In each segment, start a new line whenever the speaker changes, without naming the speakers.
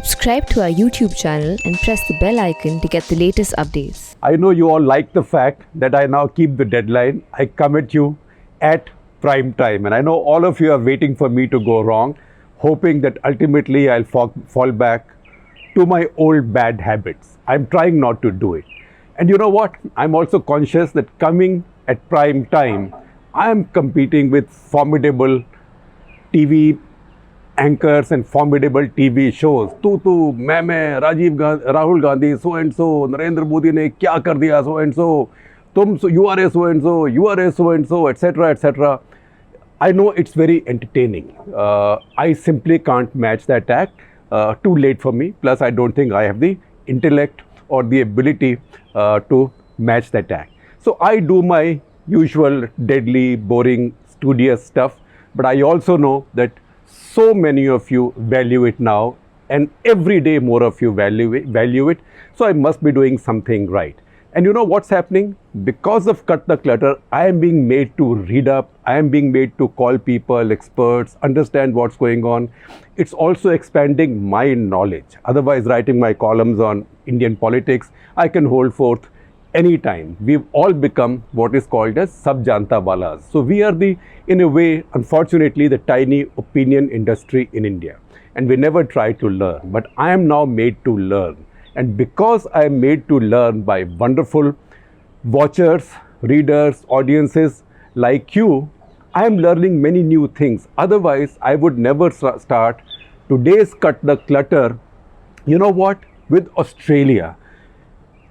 Subscribe to our YouTube channel and press the bell icon to get the latest updates.
I know you all like the fact that I now keep the deadline. I come at you at prime time. And I know all of you are waiting for me to go wrong, hoping that ultimately I'll fall back to my old bad habits. I'm trying not to do it. And you know what? I'm also conscious that coming at prime time, I'm competing with formidable TV anchors and formidable TV shows. तू मैं Rahul Gandhi, so and so, Narendra Modi ने क्या कर दिया, so and so, you are a so and so, you are a so and so, etc. etc. I know it's very entertaining. I simply can't match that act. Too late for me. Plus, I don't think I have the intellect or the ability to match that act. So I do my usual deadly, boring, studious stuff. But I also know that so many of you value it now, and every day more of you value it. So I must be doing something right. And you know what's happening? Because of Cut the Clutter, I am being made to read up. I am being made to call people, experts, understand what's going on. It's also expanding my knowledge. Otherwise, writing my columns on Indian politics, I can hold forth anytime. We've all become what is called as Sab-Janta Walas. So we are in a way, unfortunately, the tiny opinion industry in India. And we never try to learn. But I am now made to learn. And because I am made to learn by wonderful watchers, readers, audiences like you, I am learning many new things. Otherwise, I would never start today's Cut the Clutter, you know what, with Australia.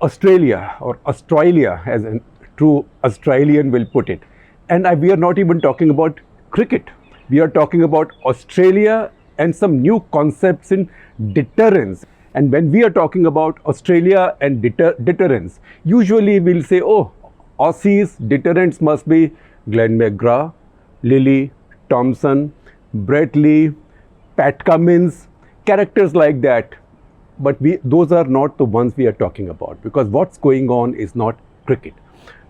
Australia, or Australia, as a true Australian will put it. And we are not even talking about cricket. We are talking about Australia and some new concepts in deterrence. And when we are talking about Australia and deterrence, usually we'll say, oh, Aussies, deterrence must be Glenn McGrath, Lily Thompson, Brett Lee, Pat Cummins, characters like that. But those are not the ones we are talking about, because what's going on is not cricket.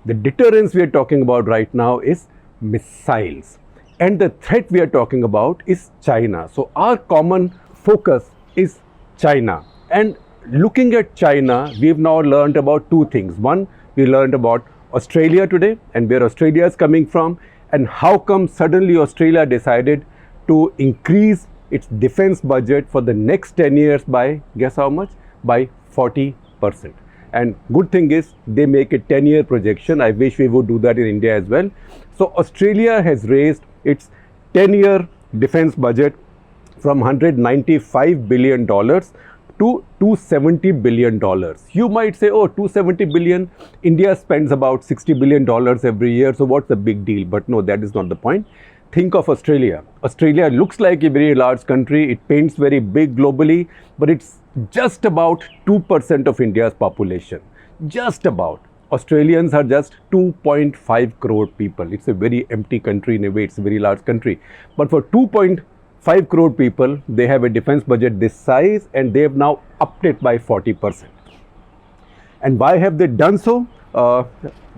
The deterrence we are talking about right now is missiles. And the threat we are talking about is China. So our common focus is China. And looking at China, we've now learned about two things. One, we learned about Australia today and where Australia is coming from, and how come suddenly Australia decided to increase its defense budget for the next 10 years by, guess how much? By 40%. And good thing is they make a 10-year projection. I wish we would do that in India as well. So Australia has raised its 10-year defense budget from $195 billion to $270 billion. You might say, oh, $270 billion, India spends about $60 billion every year, so what's the big deal? But no, that is not the point. Think of Australia. Australia looks like a very large country. It paints very big globally, but it's just about 2% of India's population. Just about. Australians are just 2.5 crore people. It's a very empty country in a way. It's a very large country. But for 2.5 crore people, they have a defense budget this size, and they have now upped it by 40%. And why have they done so?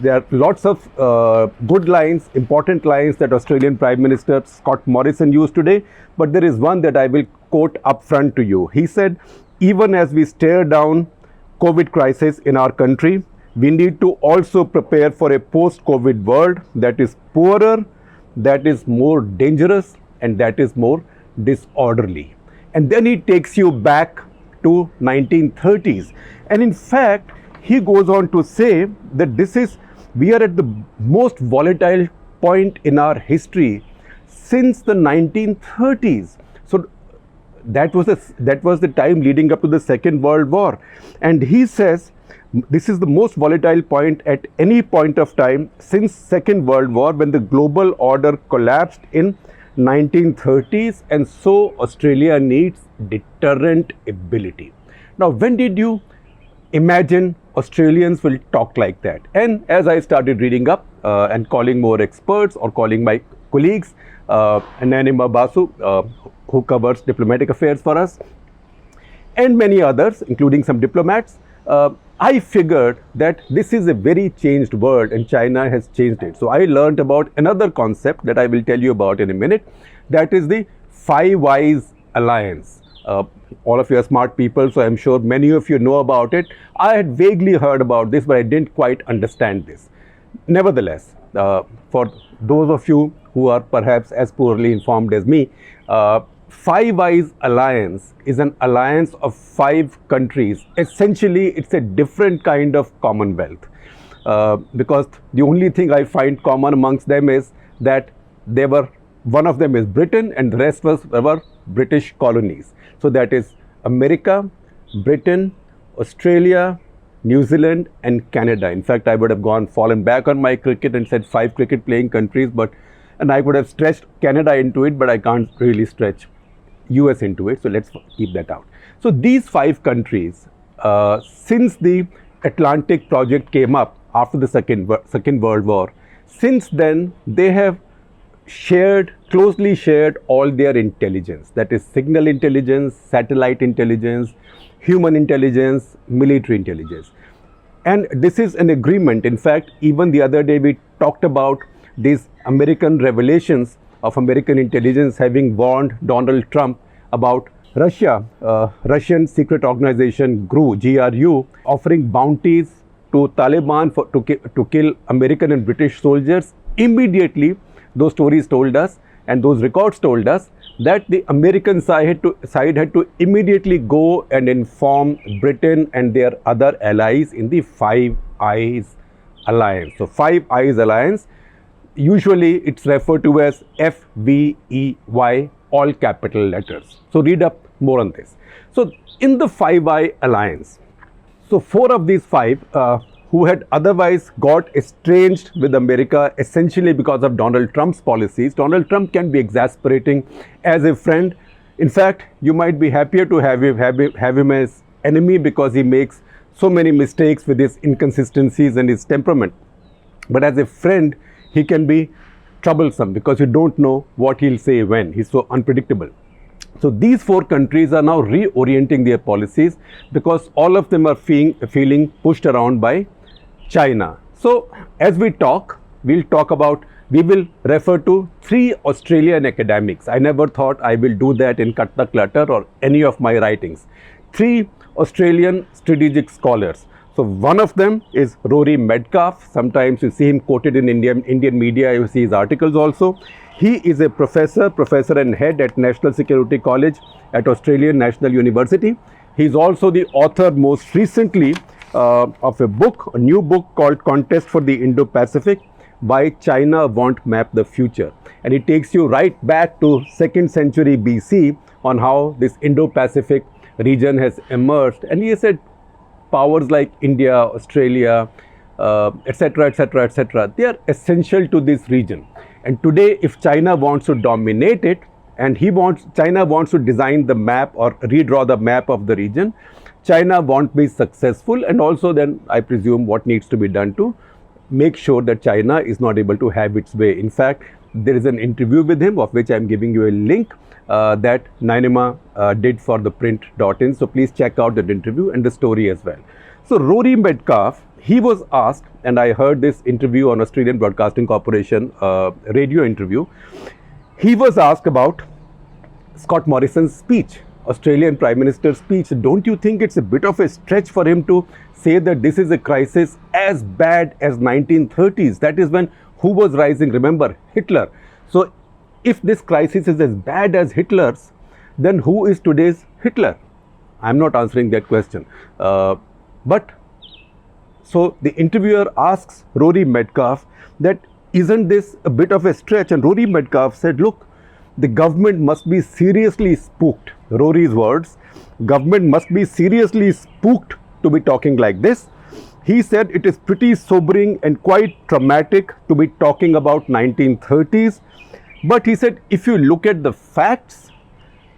There are lots of good lines, important lines that Australian Prime Minister Scott Morrison used today, but there is one that I will quote upfront to you. He said, even as we stare down COVID crisis in our country, we need to also prepare for a post-COVID world that is poorer, that is more dangerous, and that is more disorderly. And then he takes you back to 1930s. And in fact, he goes on to say that we are at the most volatile point in our history since the 1930s. So that was the time leading up to the Second World War. And he says this is the most volatile point at any point of time since Second World War, when the global order collapsed in 1930s, and so Australia needs deterrent ability. Now, when did you imagine Australians will talk like that? And as I started reading up and calling more experts, or calling my colleagues, Nanima Basu, who covers diplomatic affairs for us, and many others, including some diplomats, I figured that this is a very changed world and China has changed it. So I learned about another concept that I will tell you about in a minute. That is the Five Eyes Alliance. All of you are smart people, so I'm sure many of you know about it. I had vaguely heard about this, but I didn't quite understand this. Nevertheless, for those of you who are perhaps as poorly informed as me, Five Eyes Alliance is an alliance of 5 countries. Essentially, it's a different kind of Commonwealth. Because the only thing I find common amongst them is that one of them is Britain and the rest were British colonies. So that is America, Britain, Australia, New Zealand and Canada. In fact, I would have fallen back on my cricket and said 5 cricket playing countries, and I would have stretched Canada into it, but I can't really stretch US into it. So let's keep that out. So these 5 countries, since the Atlantic project came up after the Second World War, since then they have closely shared all their intelligence. That is signal intelligence, satellite intelligence, human intelligence, military intelligence. And this is an agreement. In fact, even the other day we talked about these American revelations of American intelligence having warned Donald Trump about Russia, Russian secret organization GRU, offering bounties to Taliban to kill American and British soldiers. Immediately, those stories told us and those records told us that the American side had to immediately go and inform Britain and their other allies in the Five Eyes Alliance. So Five Eyes Alliance, usually it's referred to as FVEY, all capital letters. So read up more on this. So in the Five Eye Alliance, so 4 of these 5 who had otherwise got estranged with America essentially because of Donald Trump's policies. Donald Trump can be exasperating as a friend. In fact, you might be happier to have him as enemy because he makes so many mistakes with his inconsistencies and his temperament. But as a friend, he can be troublesome because you don't know what he'll say when. He's so unpredictable. So these 4 countries are now reorienting their policies because all of them are feeling pushed around by China. So as we we will refer to 3 Australian academics. I never thought I will do that in Cut the Clutter or any of my writings. 3 Australian strategic scholars. So one of them is Rory Medcalf. Sometimes you see him quoted in Indian media, you see his articles also. He is a professor and head at National Security College at Australian National University. He is also the author most recently of a new book called Contest for the Indo-Pacific, Why China Won't Map the Future. And it takes you right back to 2nd century BC on how this Indo-Pacific region has emerged. And he said powers like India, Australia, etc., they are essential to this region. And today, if China wants to dominate it, and China wants to design the map or redraw the map of the region, China won't be successful. And also then, I presume, what needs to be done to make sure that China is not able to have its way. In fact, there is an interview with him of which I am giving you a link that Nainima did for the print.in. So please check out that interview and the story as well. So Rory Medcalf, he was asked, and I heard this interview on Australian Broadcasting Corporation radio interview. He was asked about Scott Morrison's speech, Australian Prime Minister's speech. Don't you think it's a bit of a stretch for him to say that this is a crisis as bad as 1930s? That is when who was rising? Remember, Hitler. So if this crisis is as bad as Hitler's, then who is today's Hitler? I'm not answering that question. But so the interviewer asks Rory Medcalf that isn't this a bit of a stretch? And Rory Medcalf said, look, the government must be seriously spooked. Rory's words, government must be seriously spooked to be talking like this. He said it is pretty sobering and quite traumatic to be talking about 1930s. But he said, if you look at the facts,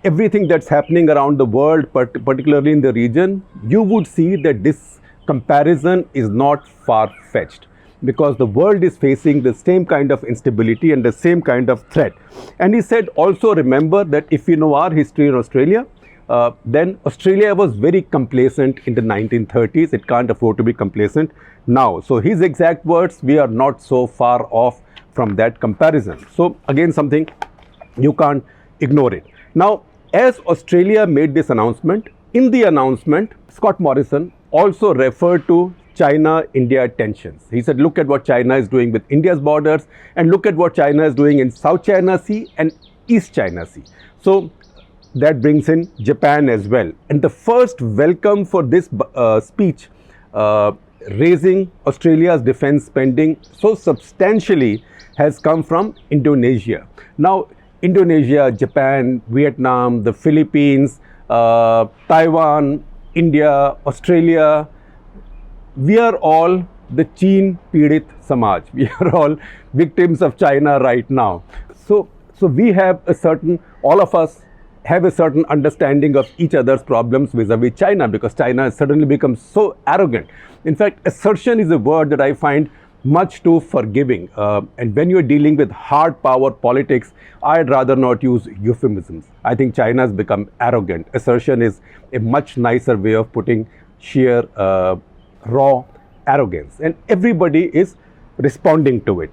everything that's happening around the world, particularly in the region, you would see that this comparison is not far-fetched, because the world is facing the same kind of instability and the same kind of threat. And he said, also remember that if you know our history in Australia, then Australia was very complacent in the 1930s. It can't afford to be complacent now. So his exact words, we are not so far off from that comparison. So again, something you can't ignore it. Now, as Australia made this announcement, in the announcement, Scott Morrison also referred to China-India tensions. He said, look at what China is doing with India's borders and look at what China is doing in South China Sea and East China Sea. So that brings in Japan as well. And the first welcome for this speech, raising Australia's defense spending so substantially, has come from Indonesia. Now, Indonesia, Japan, Vietnam, the Philippines, Taiwan, India, Australia, we are all the Chin Pidit Samaj. We are all victims of China right now. So we have a certain, all of us have a certain understanding of each other's problems vis-a-vis China, because China has suddenly become so arrogant. In fact, assertion is a word that I find much too forgiving. And when you're dealing with hard power politics, I'd rather not use euphemisms. I think China has become arrogant. Assertion is a much nicer way of putting sheer raw arrogance, and everybody is responding to it.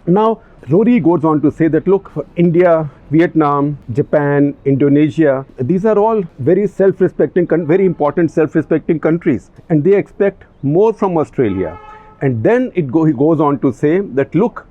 Now, Rory goes on to say that, look, India, Vietnam, Japan, Indonesia, these are all very self-respecting, very important self-respecting countries, and they expect more from Australia. And then he goes on to say that, look,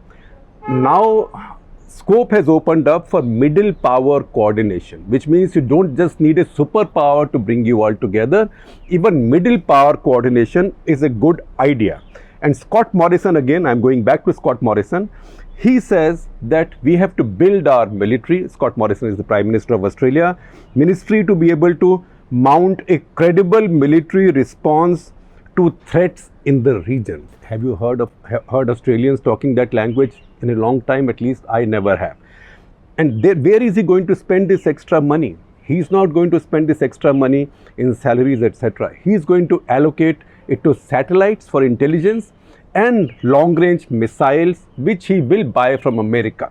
now scope has opened up for middle power coordination, which means you don't just need a superpower to bring you all together. Even middle power coordination is a good idea. And Scott Morrison, again, I'm going back to Scott Morrison, he says that we have to build our military. Scott Morrison is the Prime Minister of Australia, ministry, to be able to mount a credible military response to threats in the region. Have you heard Australians talking that language in a long time? At least I never have. And where is he going to spend this extra money? He's not going to spend this extra money in salaries, etc. He's going to allocate it to satellites for intelligence and long-range missiles, which he will buy from America.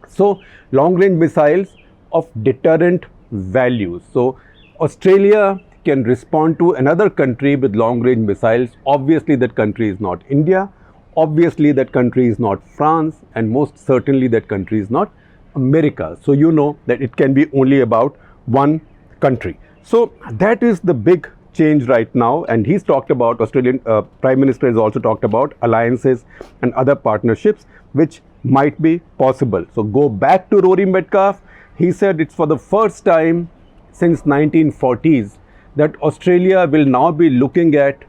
So long-range missiles of deterrent value. So Australia can respond to another country with long-range missiles. Obviously, that country is not India. Obviously, that country is not France. And most certainly, that country is not America. So you know that it can be only about one country. So that is the big change right now. And he's talked about, Australian Prime Minister has also talked about alliances and other partnerships which might be possible. So go back to Rory Metcalf. He said it's for the first time since 1940s that Australia will now be looking at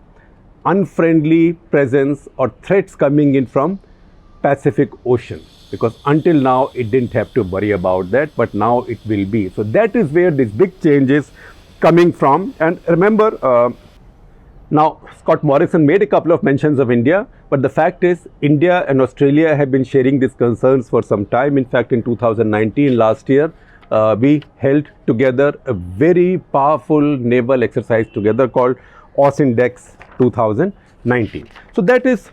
unfriendly presence or threats coming in from Pacific Ocean, because until now it didn't have to worry about that, but now it will be. So that is where this big change is coming from. And remember, now Scott Morrison made a couple of mentions of India, but the fact is India and Australia have been sharing these concerns for some time. In fact, in 2019, last year, we held together a very powerful naval exercise together called AUSINDEX 2019. So that is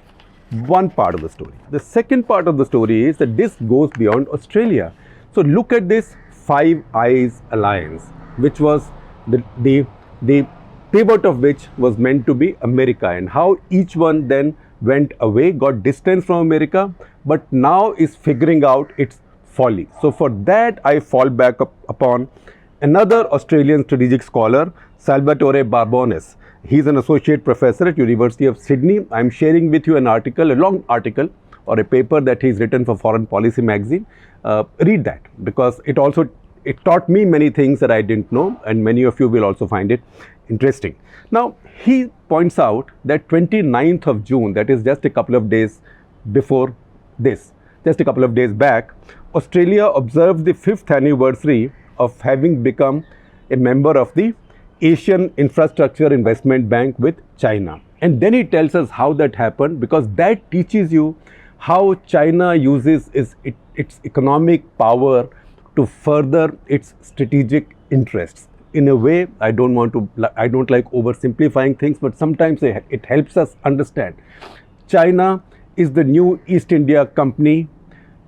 one part of the story. The second part of the story is that this goes beyond Australia. So look at this Five Eyes alliance, which was the pivot of which was meant to be America, and how each one then went away, got distance from America, but now is figuring out its folly. So for that, I fall back upon another Australian strategic scholar, Salvatore Barbones. He's an associate professor at University of Sydney. I'm sharing with you an article, a long article or a paper that he's written for Foreign Policy magazine. Read that, because it taught me many things that I didn't know, and many of you will also find it interesting. Now, he points out that 29th of June, that is just a couple of days before this, just a couple of days back, Australia observed the 5th anniversary of having become a member of the Asian Infrastructure Investment Bank with China. And then he tells us how that happened, because that teaches you how China uses its economic power to further its strategic interests. In a way, I don't like oversimplifying things, but sometimes it helps us understand. China is the new East India Company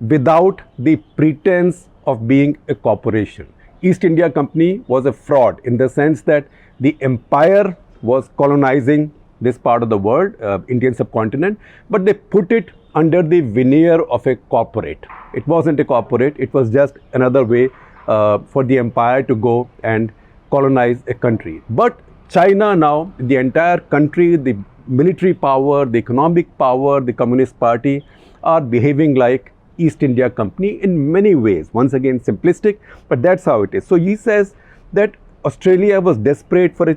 without the pretense of being a corporation. East India Company was a fraud in the sense that the empire was colonizing this part of the world, Indian subcontinent, but they put it under the veneer of a corporate. It wasn't a corporate, it was just another way for the empire to go and colonize a country. But China now, the entire country, the military power, the economic power, the Communist Party are behaving like East India Company in many ways. Once again, simplistic, but that's how it is. So he says that Australia was desperate for a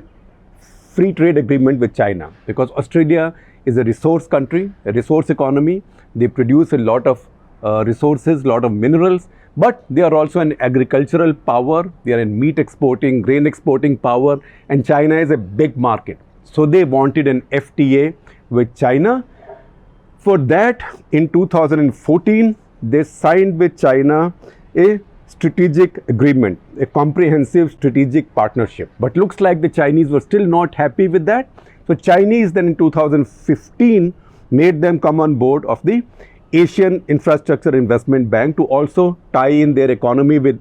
free trade agreement with China because Australia is a resource country, a resource economy. They produce a lot of resources, a lot of minerals, but they are also an agricultural power. They are in meat exporting, grain exporting power, and China is a big market. So they wanted an FTA with China. For that, in 2014, they signed with China a strategic agreement, a comprehensive strategic partnership. But looks like the Chinese were still not happy with that. So Chinese then in 2015 made them come on board of the Asian Infrastructure Investment Bank to also tie in their economy with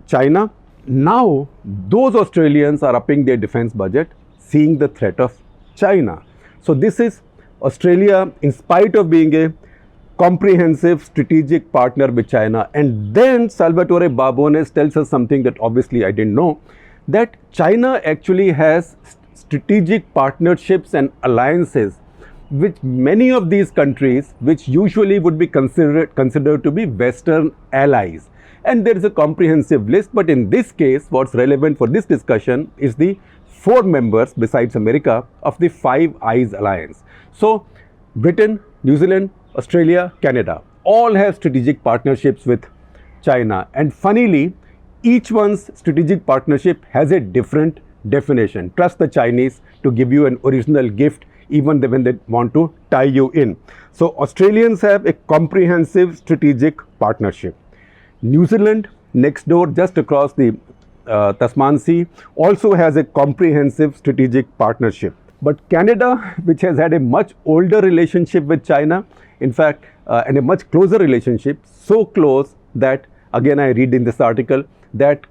China. Now, those Australians are upping their defense budget, seeing the threat of China. So this is Australia, in spite of being a comprehensive strategic partner with China. And then Salvatore Babones tells us something that obviously I didn't know, that China actually has strategic partnerships and alliances with many of these countries which usually would be considered to be Western allies. And there is a comprehensive list, but in this case, what's relevant for this discussion is the 4 members besides America of the Five Eyes Alliance. So Britain, New Zealand, Australia, Canada all have strategic partnerships with China, and funnily each one's strategic partnership has a different definition. Trust the Chinese to give you an original gift even when they want to tie you in. So Australians have a comprehensive strategic partnership. New Zealand, next door just across the Tasman Sea, also has a comprehensive strategic partnership. But Canada, which has had a much older relationship with China, in fact, and a much closer relationship, so close that, again I read in this article, that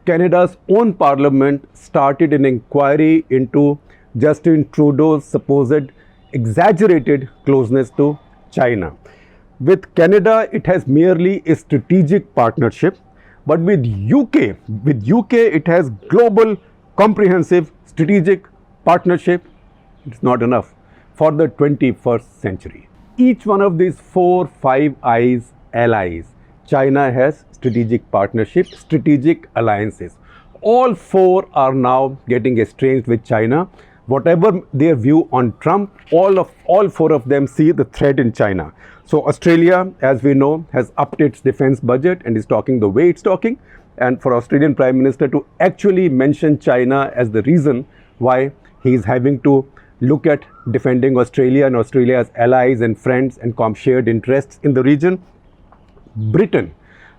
Canada's own parliament started an inquiry into Justin Trudeau's supposed exaggerated closeness to China. With Canada, it has merely a strategic partnership, but with UK it has global, comprehensive, strategic partnership. It's not enough for the 21st century. Each one of these 4 Five Eyes allies, China has strategic partnership, strategic alliances. All 4 are now getting estranged with China. Whatever their view on Trump, all 4 of them see the threat in China. So Australia, as we know, has upped its defense budget and is talking the way it's talking. And for Australian Prime Minister to actually mention China as the reason why he is having to look at defending Australia and Australia's allies and friends and shared interests in the region. Britain,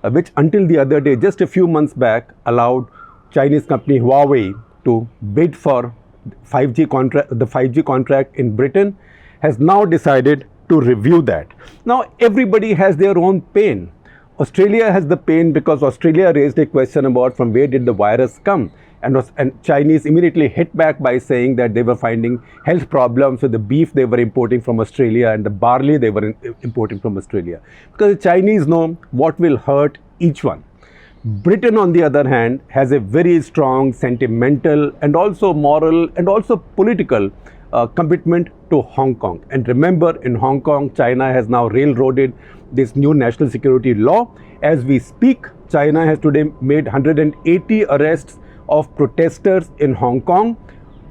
which until the other day, just a few months back, allowed Chinese company Huawei to bid for the 5G contract in Britain, has now decided to review that. Now everybody has their own pain. Australia has the pain because Australia raised a question about from where did the virus come, and Chinese immediately hit back by saying that they were finding health problems with the beef they were importing from Australia and the barley they were importing from Australia, because the Chinese know what will hurt each one. Britain, on the other hand, has a very strong sentimental and also moral and also political commitment to Hong Kong. And remember, in Hong Kong, China has now railroaded this new national security law. As we speak, China has today made 180 arrests of protesters in Hong Kong,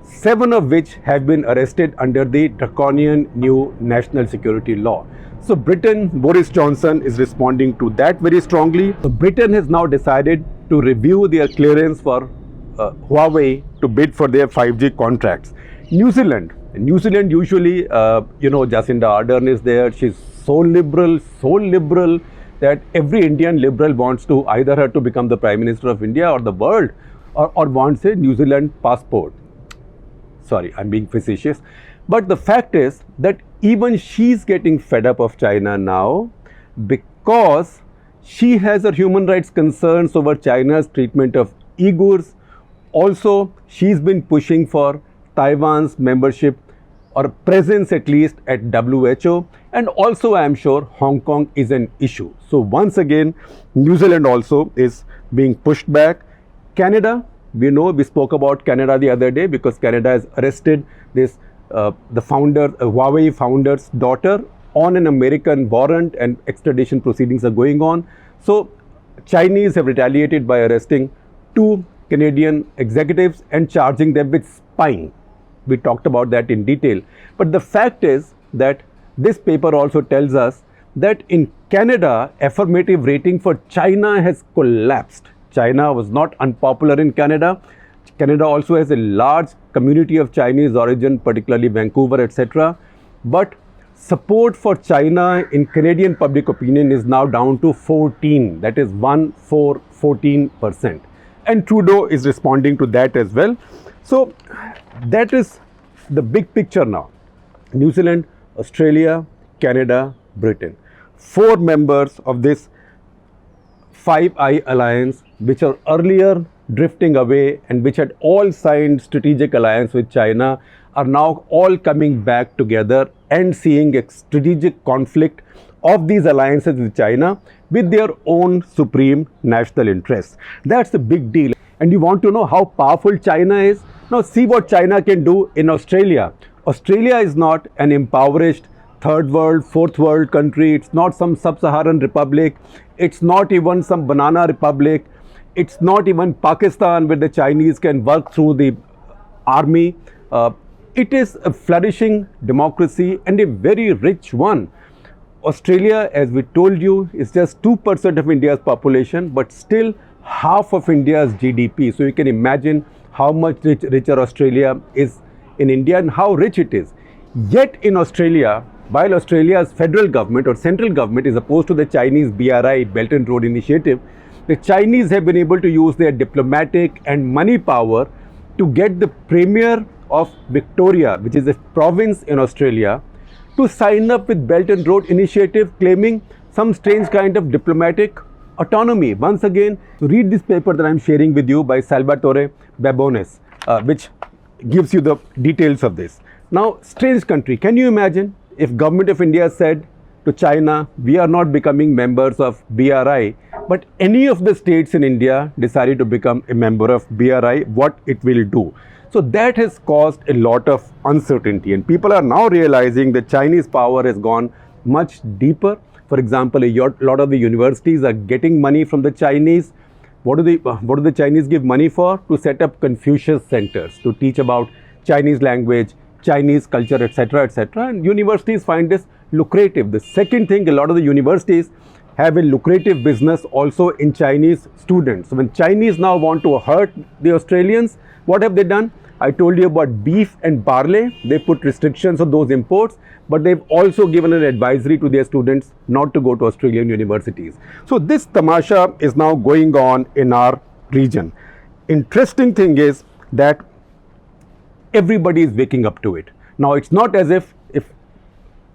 7 of which have been arrested under the draconian new national security law. So Britain, Boris Johnson is responding to that very strongly. So Britain has now decided to review their clearance for Huawei to bid for their 5G contracts. New Zealand usually, Jacinda Ardern is there. She's so liberal that every Indian liberal wants to either her to become the Prime Minister of India or the world, or wants a New Zealand passport. Sorry, I'm being facetious. But the fact is that even she's getting fed up of China now because she has her human rights concerns over China's treatment of Uyghurs. Also, she's been pushing for Taiwan's membership or presence at least at WHO, and also I am sure Hong Kong is an issue. So once again, New Zealand also is being pushed back. Canada, we know, we spoke about Canada the other day because Canada has arrested this the founder, Huawei founder's daughter on an American warrant, and extradition proceedings are going on. So Chinese have retaliated by arresting 2 Canadian executives and charging them with spying. We talked about that in detail. But the fact is that this paper also tells us that in Canada, affirmative rating for China has collapsed. China was not unpopular in Canada. Canada also has a large community of Chinese origin, particularly Vancouver, etc. But support for China in Canadian public opinion is now down to 14, that is 14%. And Trudeau is responding to that as well. So that is the big picture now. New Zealand, Australia, Canada, Britain. 4 members of this Five Eye Alliance, which are earlier drifting away and which had all signed strategic alliance with China, are now all coming back together and seeing a strategic conflict of these alliances with China with their own supreme national interests. That's the big deal. And you want to know how powerful China is? Now see what China can do in Australia. Australia is not an impoverished third world, fourth world country. It's not some sub-Saharan republic. It's not even some banana republic. It's not even Pakistan where the Chinese can work through the army. It is a flourishing democracy and a very rich one. Australia, as we told you, is just 2% of India's population, but still half of India's GDP. So you can imagine how much richer Australia is in India and how rich it is. Yet in Australia, while Australia's federal government or central government is opposed to the Chinese BRI, Belt and Road Initiative, the Chinese have been able to use their diplomatic and money power to get the Premier of Victoria, which is a province in Australia, to sign up with Belt and Road Initiative, claiming some strange kind of diplomatic autonomy. Once again, read this paper that I am sharing with you by Salvatore Babones, which gives you the details of this. Now, strange country. Can you imagine if Government of India said to China, we are not becoming members of BRI, but any of the states in India decided to become a member of BRI, what it will do? So that has caused a lot of uncertainty, and people are now realizing that Chinese power has gone much deeper. For example, a lot of the universities are getting money from the Chinese. What do the Chinese give money for? To set up Confucius centers, to teach about Chinese language, Chinese culture, etc., etc. And universities find this lucrative. The second thing, a lot of the universities have a lucrative business also in Chinese students. So when Chinese now want to hurt the Australians, what have they done? I told you about beef and barley. They put restrictions on those imports, but they've also given an advisory to their students not to go to Australian universities. So this tamasha is now going on in our region. Interesting thing is that everybody is waking up to it. Now it's not as if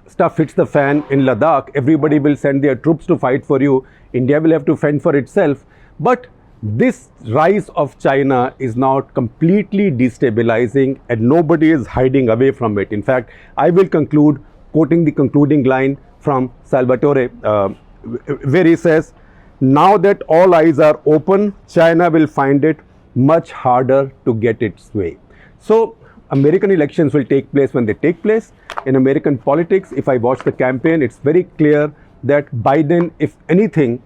stuff hits the fan in Ladakh, everybody will send their troops to fight for you. India will have to fend for itself. But this rise of China is now completely destabilizing and nobody is hiding away from it. In fact, I will conclude quoting the concluding line from Salvatore, where he says, now that all eyes are open, China will find it much harder to get its way. So American elections will take place when they take place. In American politics, if I watch the campaign, it's very clear that Biden, if anything,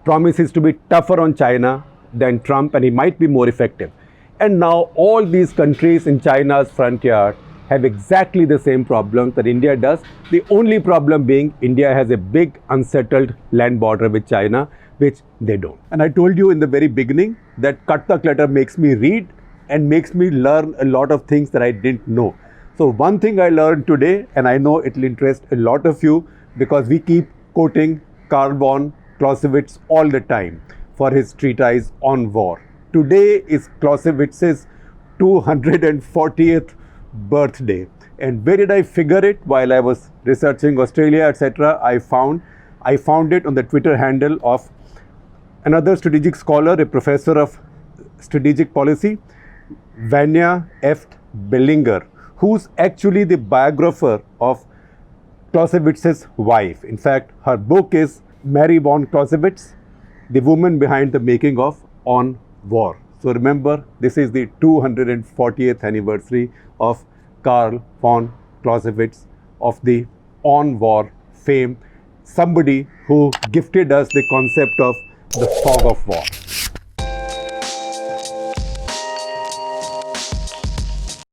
promises to be tougher on China than Trump, and he might be more effective. And now all these countries in China's front yard have exactly the same problem that India does. The only problem being India has a big unsettled land border with China, which they don't. And I told you in the very beginning that Kathak letter makes me read and makes me learn a lot of things that I didn't know. So one thing I learned today, and I know it will interest a lot of you because we keep quoting Karl von Clausewitz all the time for his treatise on war. Today is Clausewitz's 240th birthday. And where did I figure it? While I was researching Australia, etc., I found it on the Twitter handle of another strategic scholar, a professor of strategic policy, Vanya F. Bellinger, who's actually the biographer of Clausewitz's wife. In fact, her book is Mary von Clausewitz, the woman behind the making of On War. So remember, this is the 240th anniversary of Karl von Clausewitz, of the On War fame, somebody who gifted us the concept of the fog of war.